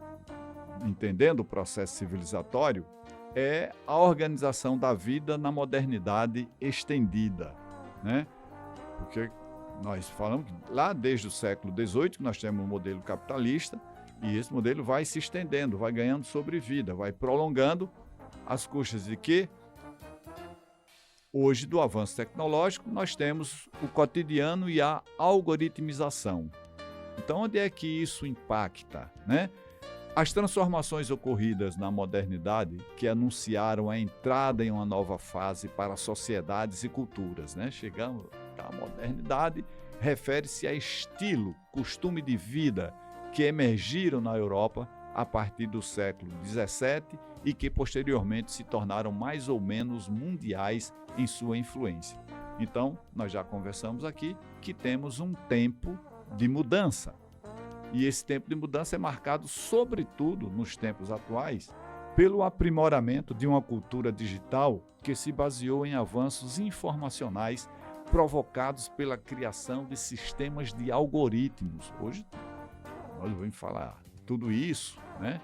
entendendo o processo civilizatório, é a organização da vida na modernidade estendida, né? Porque nós falamos que lá desde o século XVIII que nós temos um modelo capitalista e esse modelo vai se estendendo, vai ganhando sobrevida, vai prolongando às custas de quê? Hoje, do avanço tecnológico, nós temos o cotidiano e a algoritmização. Então, onde é que isso impacta, né? As transformações ocorridas na modernidade, que anunciaram a entrada em uma nova fase para sociedades e culturas, né? Chegamos à modernidade, refere-se a estilo, costume de vida que emergiram na Europa a partir do século XVII e que posteriormente se tornaram mais ou menos mundiais em sua influência. Então, nós já conversamos aqui que temos um tempo de mudança. E esse tempo de mudança é marcado, sobretudo nos tempos atuais, pelo aprimoramento de uma cultura digital que se baseou em avanços informacionais provocados pela criação de sistemas de algoritmos. Hoje, nós vamos falar tudo isso, né?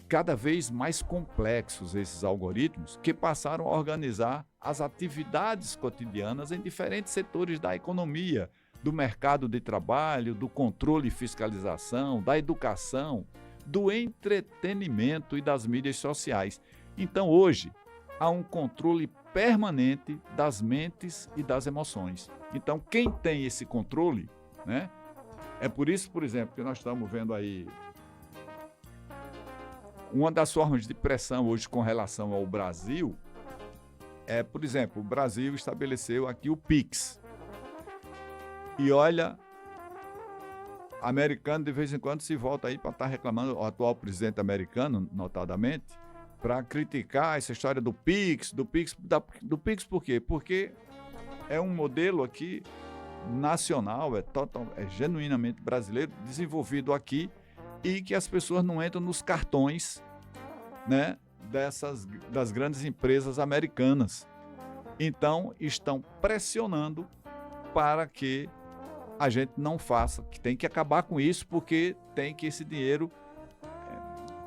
Cada vez mais complexos esses algoritmos que passaram a organizar as atividades cotidianas em diferentes setores da economia, do mercado de trabalho, do controle e fiscalização, da educação, do entretenimento e das mídias sociais. Então, hoje, há um controle permanente das mentes e das emoções. Então, quem tem esse controle, né? É por isso, por exemplo, que nós estamos vendo aí uma das formas de pressão hoje com relação ao Brasil é, por exemplo, o Brasil estabeleceu aqui o Pix. E olha, americano de vez em quando se volta aí para estar reclamando, o atual presidente americano, notadamente, para criticar essa história do Pix, do Pix por quê? Porque é um modelo aqui nacional, é genuinamente brasileiro, desenvolvido aqui e que as pessoas não entram nos cartões, né, das grandes empresas americanas. Então, estão pressionando para que a gente não faça, que tem que acabar com isso, porque tem que esse dinheiro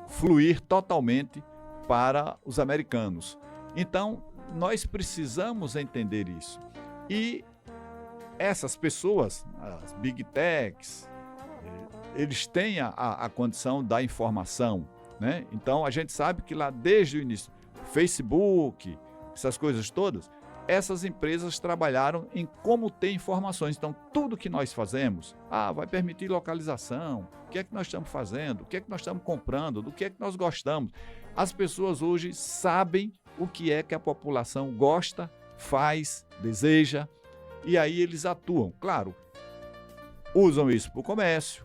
fluir totalmente para os americanos. Então, nós precisamos entender isso. E essas pessoas, as Big Techs, eles têm a condição da informação, né? Então, a gente sabe que lá desde o início, Facebook, essas coisas todas, essas empresas trabalharam em como ter informações. Então, tudo que nós fazemos, vai permitir localização, o que é que nós estamos fazendo, o que é que nós estamos comprando, do que é que nós gostamos. As pessoas hoje sabem o que é que a população gosta, faz, deseja, e aí eles atuam. Claro, usam isso para o comércio,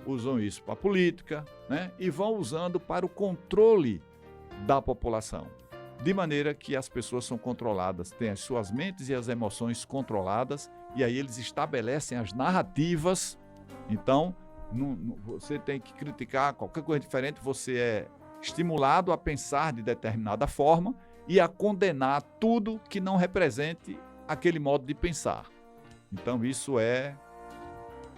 usam isso para a política, né? E vão usando para o controle da população. De maneira que as pessoas são controladas, têm as suas mentes e as emoções controladas, e aí eles estabelecem as narrativas. Então, você tem que criticar qualquer coisa diferente, você é estimulado a pensar de determinada forma e a condenar tudo que não represente aquele modo de pensar. Então, isso é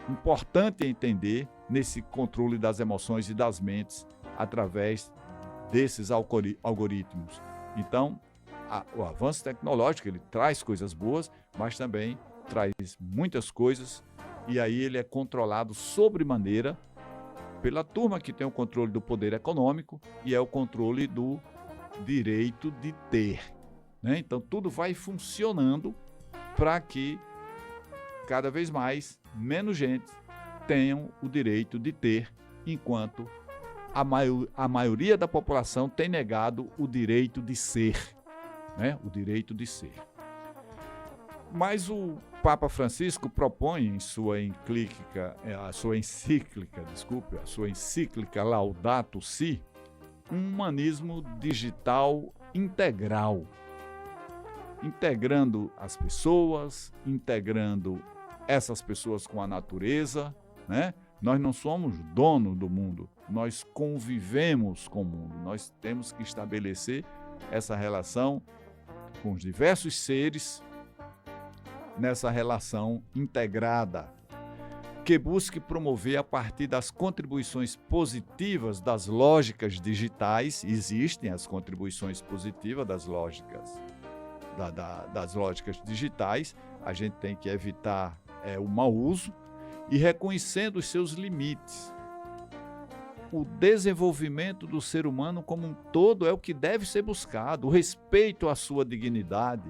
importante entender nesse controle das emoções e das mentes através desses algoritmos. Então, o avanço tecnológico, ele traz coisas boas, mas também traz muitas coisas, e aí ele é controlado sobremaneira pela turma que tem o controle do poder econômico e é o controle do direito de ter, né? Então, tudo vai funcionando para que cada vez menos gente tenham o direito de ter, enquanto a maioria da população tem negado o direito de ser, né? O direito de ser. Mas o Papa Francisco propõe em sua encíclica Laudato Si, um humanismo digital integral, integrando as pessoas, integrando essas pessoas com a natureza, né? Nós não somos dono do mundo, nós convivemos com o mundo. Nós temos que estabelecer essa relação com os diversos seres, nessa relação integrada, que busque promover a partir das contribuições positivas das lógicas digitais. Existem as contribuições positivas das lógicas, das lógicas digitais. A gente tem que evitar o mau uso e reconhecendo os seus limites. O desenvolvimento do ser humano como um todo é o que deve ser buscado, o respeito à sua dignidade,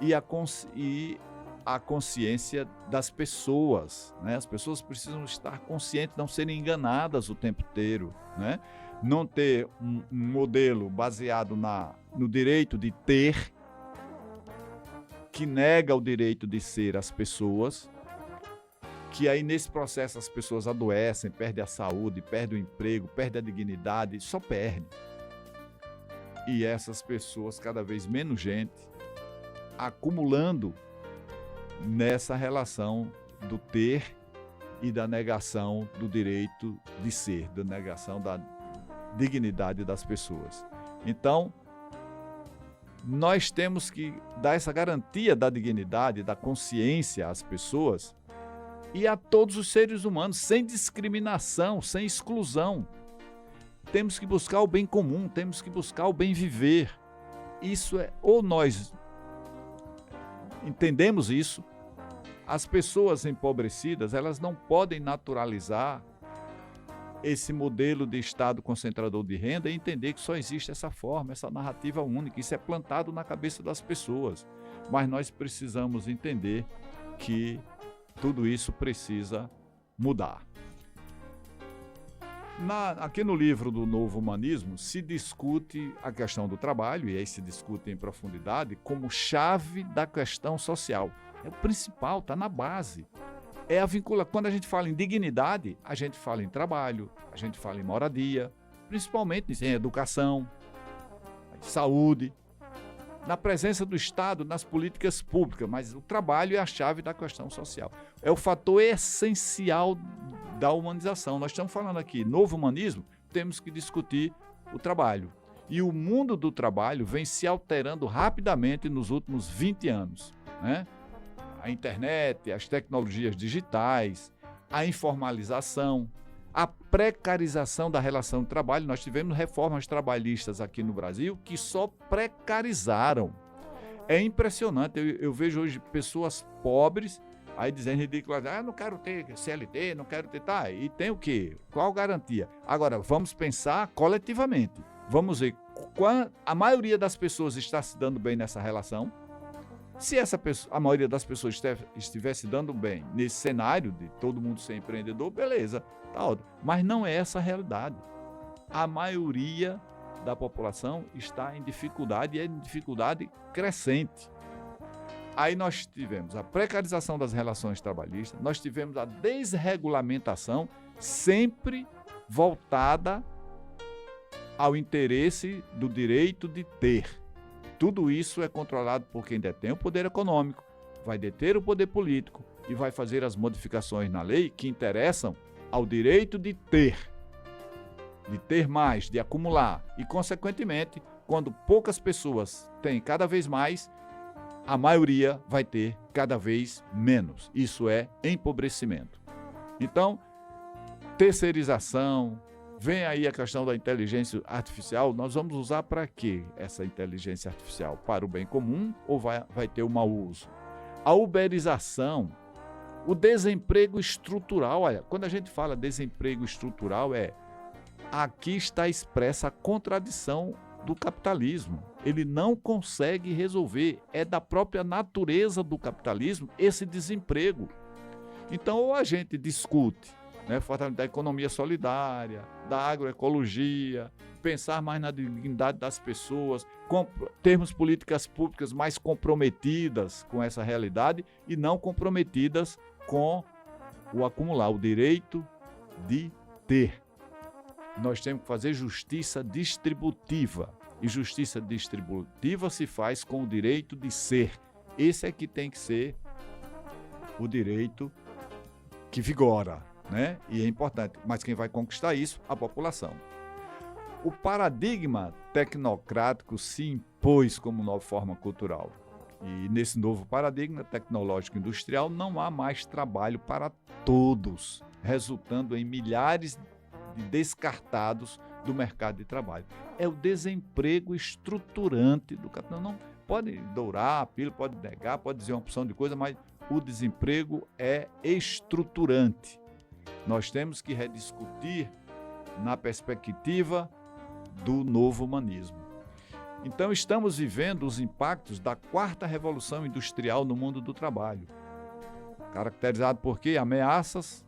e a consciência das pessoas, né? As pessoas precisam estar conscientes, não serem enganadas o tempo inteiro, né? Não ter um modelo baseado no direito de ter, que nega o direito de ser às pessoas, que aí nesse processo as pessoas adoecem, perdem a saúde, perdem o emprego, perdem a dignidade, só perdem. E essas pessoas, cada vez menos gente, acumulando nessa relação do ter e da negação do direito de ser, da negação da dignidade das pessoas. Então, nós temos que dar essa garantia da dignidade, da consciência às pessoas e a todos os seres humanos, sem discriminação, sem exclusão. Temos que buscar o bem comum, temos que buscar o bem viver. Isso é, ou nós entendemos isso, as pessoas empobrecidas, elas não podem naturalizar esse modelo de Estado concentrador de renda e entender que só existe essa forma, essa narrativa única. Isso é plantado na cabeça das pessoas. Mas nós precisamos entender que tudo isso precisa mudar. Aqui no livro do Novo Humanismo se discute a questão do trabalho, e aí se discute em profundidade, como chave da questão social. É o principal, está na base. É a vinculação. Quando a gente fala em dignidade, a gente fala em trabalho, a gente fala em moradia, principalmente em educação, saúde, na presença do Estado, nas políticas públicas, mas o trabalho é a chave da questão social. É o fator essencial da humanização. Nós estamos falando aqui, novo humanismo, temos que discutir o trabalho. E o mundo do trabalho vem se alterando rapidamente nos últimos 20 anos, né? A internet, as tecnologias digitais, a informalização, a precarização da relação de trabalho. Nós tivemos reformas trabalhistas aqui no Brasil que só precarizaram. É impressionante, eu vejo hoje pessoas pobres aí dizendo ridículas, não quero ter CLT, não quero ter, tá, e tem o quê? Qual garantia? Agora, vamos pensar coletivamente, vamos ver, a maioria das pessoas está se dando bem nessa relação. Se a maioria das pessoas estivesse dando bem nesse cenário de todo mundo ser empreendedor, beleza, tá ótimo. Mas não é essa a realidade. A maioria da população está em dificuldade e é em dificuldade crescente. Aí nós tivemos a precarização das relações trabalhistas, nós tivemos a desregulamentação sempre voltada ao interesse do direito de ter. Tudo isso é controlado por quem detém o poder econômico, vai deter o poder político e vai fazer as modificações na lei que interessam ao direito de ter mais, de acumular. E, consequentemente, quando poucas pessoas têm cada vez mais, a maioria vai ter cada vez menos. Isso é empobrecimento. Então, terceirização. Vem aí a questão da inteligência artificial. Nós vamos usar para quê essa inteligência artificial? Para o bem comum ou vai ter um mau uso? A uberização, o desemprego estrutural. Olha, quando a gente fala desemprego estrutural, aqui está expressa a contradição do capitalismo. Ele não consegue resolver. É da própria natureza do capitalismo esse desemprego. Então, ou a gente discute, né, fortalecer a economia solidária, da agroecologia, pensar mais na dignidade das pessoas, termos políticas públicas mais comprometidas com essa realidade e não comprometidas com o acumular, o direito de ter. Nós temos que fazer justiça distributiva. E justiça distributiva se faz com o direito de ser. Esse é que tem que ser o direito que vigora, né? E é importante, mas quem vai conquistar isso? A população. O paradigma tecnocrático se impôs como nova forma cultural. E nesse novo paradigma tecnológico-industrial não há mais trabalho para todos, resultando em milhares de descartados do mercado de trabalho. É o desemprego estruturante do capital. Não pode dourar a pílula, pode negar, pode dizer uma opção de coisa, mas o desemprego é estruturante. Nós temos que rediscutir na perspectiva do novo humanismo. Então, estamos vivendo os impactos da quarta revolução industrial no mundo do trabalho, caracterizado por quê? Ameaças,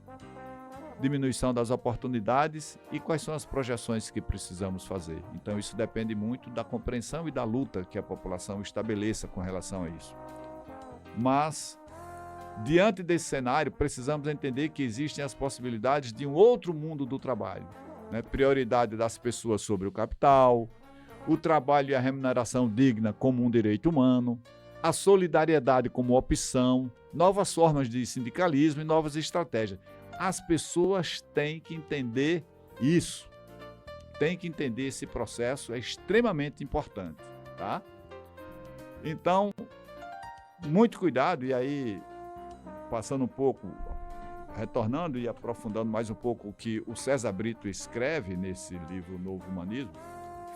diminuição das oportunidades e quais são as projeções que precisamos fazer. Então, isso depende muito da compreensão e da luta que a população estabeleça com relação a isso. Mas, diante desse cenário, precisamos entender que existem as possibilidades de um outro mundo do trabalho, né? Prioridade das pessoas sobre o capital, o trabalho e a remuneração digna como um direito humano, a solidariedade como opção, novas formas de sindicalismo e novas estratégias. As pessoas têm que entender isso, têm que entender esse processo, é extremamente importante, tá? Então, muito cuidado, e aí, passando um pouco, retornando e aprofundando mais um pouco o que o César Brito escreve nesse livro Novo Humanismo,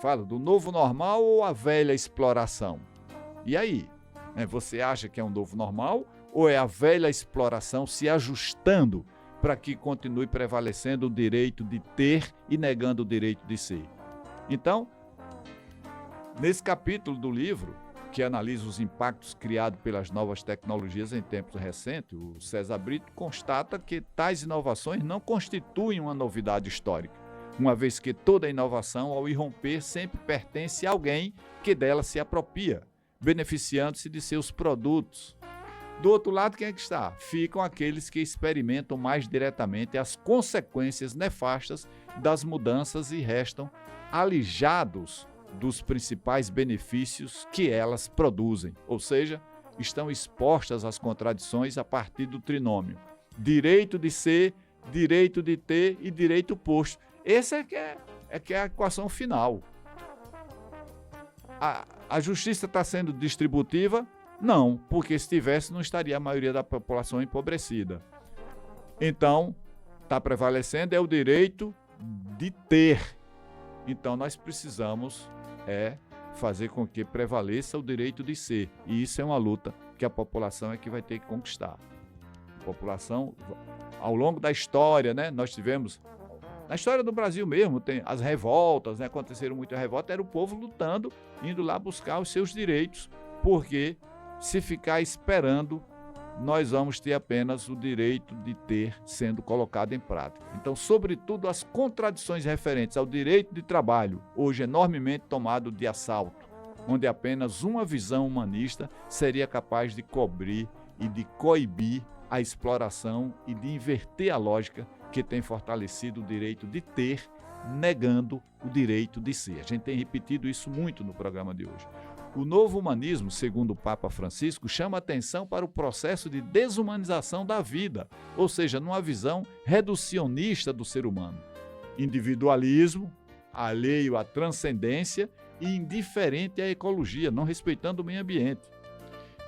fala do novo normal ou a velha exploração? E aí, você acha que é um novo normal ou é a velha exploração se ajustando para que continue prevalecendo o direito de ter e negando o direito de ser? Então, nesse capítulo do livro, que analisa os impactos criados pelas novas tecnologias em tempos recentes, o César Brito constata que tais inovações não constituem uma novidade histórica, uma vez que toda inovação, ao irromper, sempre pertence a alguém que dela se apropria, beneficiando-se de seus produtos. Do outro lado, quem é que está? Ficam aqueles que experimentam mais diretamente as consequências nefastas das mudanças e restam alijados dos principais benefícios que elas produzem, ou seja, estão expostas às contradições a partir do trinômio direito de ser, direito de ter e direito posto. Essa é que é a equação final. A justiça está sendo distributiva? Não, porque se tivesse, não estaria a maioria da população empobrecida. Então, está prevalecendo é o direito de ter. Então, nós precisamos fazer com que prevaleça o direito de ser. E isso é uma luta que a população é que vai ter que conquistar. A população, ao longo da história, né, nós tivemos, na história do Brasil mesmo, tem as revoltas, né, aconteceram muitas revoltas, era o povo lutando, indo lá buscar os seus direitos, porque se ficar esperando, nós vamos ter apenas o direito de ter sendo colocado em prática. Então, sobretudo, as contradições referentes ao direito de trabalho, hoje enormemente tomado de assalto, onde apenas uma visão humanista seria capaz de cobrir e de coibir a exploração e de inverter a lógica que tem fortalecido o direito de ter, negando o direito de ser. A gente tem repetido isso muito no programa de hoje. O novo humanismo, segundo o Papa Francisco, chama atenção para o processo de desumanização da vida, ou seja, numa visão reducionista do ser humano. Individualismo, alheio à transcendência e indiferente à ecologia, não respeitando o meio ambiente.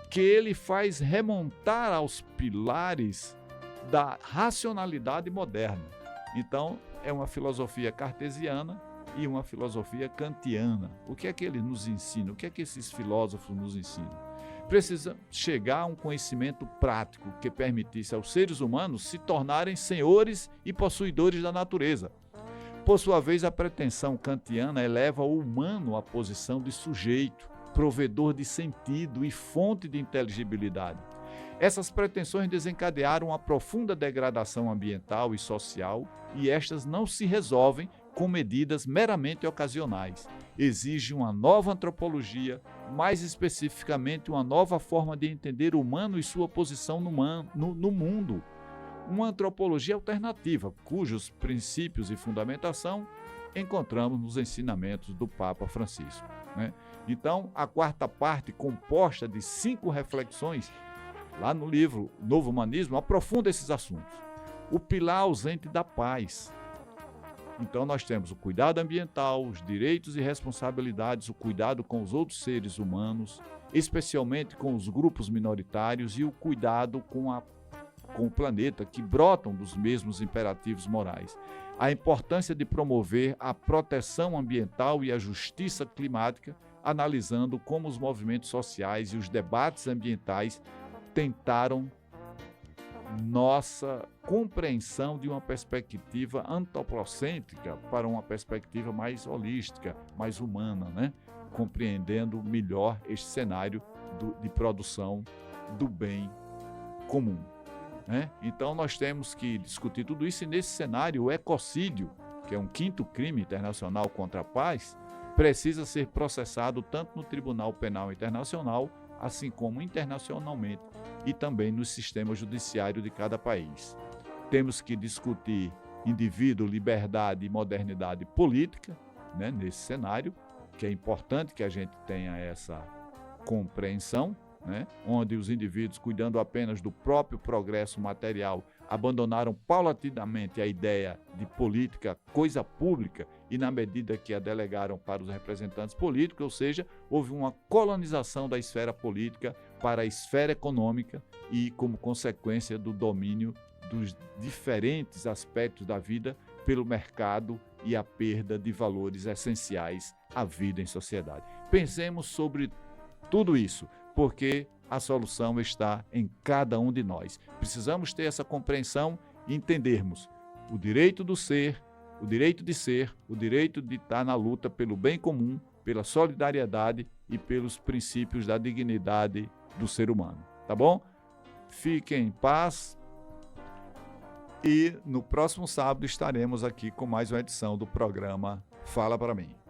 Que ele faz remontar aos pilares da racionalidade moderna. Então, é uma filosofia cartesiana e uma filosofia kantiana. O que é que ele nos ensina? O que é que esses filósofos nos ensinam? Precisa chegar a um conhecimento prático que permitisse aos seres humanos se tornarem senhores e possuidores da natureza. Por sua vez, a pretensão kantiana eleva o humano à posição de sujeito, provedor de sentido e fonte de inteligibilidade. Essas pretensões desencadearam uma profunda degradação ambiental e social, e estas não se resolvem com medidas meramente ocasionais. Exige uma nova antropologia, mais especificamente uma nova forma de entender o humano e sua posição no mundo. Uma antropologia alternativa, cujos princípios e fundamentação encontramos nos ensinamentos do Papa Francisco, né? Então, a quarta parte, composta de 5 reflexões, lá no livro Novo Humanismo, aprofunda esses assuntos. O pilar ausente da paz. Então, nós temos o cuidado ambiental, os direitos e responsabilidades, o cuidado com os outros seres humanos, especialmente com os grupos minoritários, e o cuidado com o planeta, que brotam dos mesmos imperativos morais. A importância de promover a proteção ambiental e a justiça climática, analisando como os movimentos sociais e os debates ambientais tentaram nossa compreensão de uma perspectiva antropocêntrica para uma perspectiva mais holística, mais humana, né? Compreendendo melhor este cenário de produção do bem comum, né? Então nós temos que discutir tudo isso, e nesse cenário o ecocídio, que é um 5º crime internacional contra a paz, precisa ser processado tanto no Tribunal Penal Internacional, assim como internacionalmente e também no sistema judiciário de cada país. Temos que discutir indivíduo, liberdade e modernidade política, né, nesse cenário, que é importante que a gente tenha essa compreensão, né, onde os indivíduos, cuidando apenas do próprio progresso material, abandonaram paulatinamente a ideia de política, coisa pública, e na medida que a delegaram para os representantes políticos, ou seja, houve uma colonização da esfera política para a esfera econômica e, como consequência do domínio dos diferentes aspectos da vida pelo mercado e a perda de valores essenciais à vida em sociedade. Pensemos sobre tudo isso, porque a solução está em cada um de nós. Precisamos ter essa compreensão e entendermos o direito do ser, o direito de ser, o direito de estar na luta pelo bem comum, pela solidariedade e pelos princípios da dignidade do ser humano. Tá bom? Fiquem em paz e no próximo sábado estaremos aqui com mais uma edição do programa Fala Para Mim.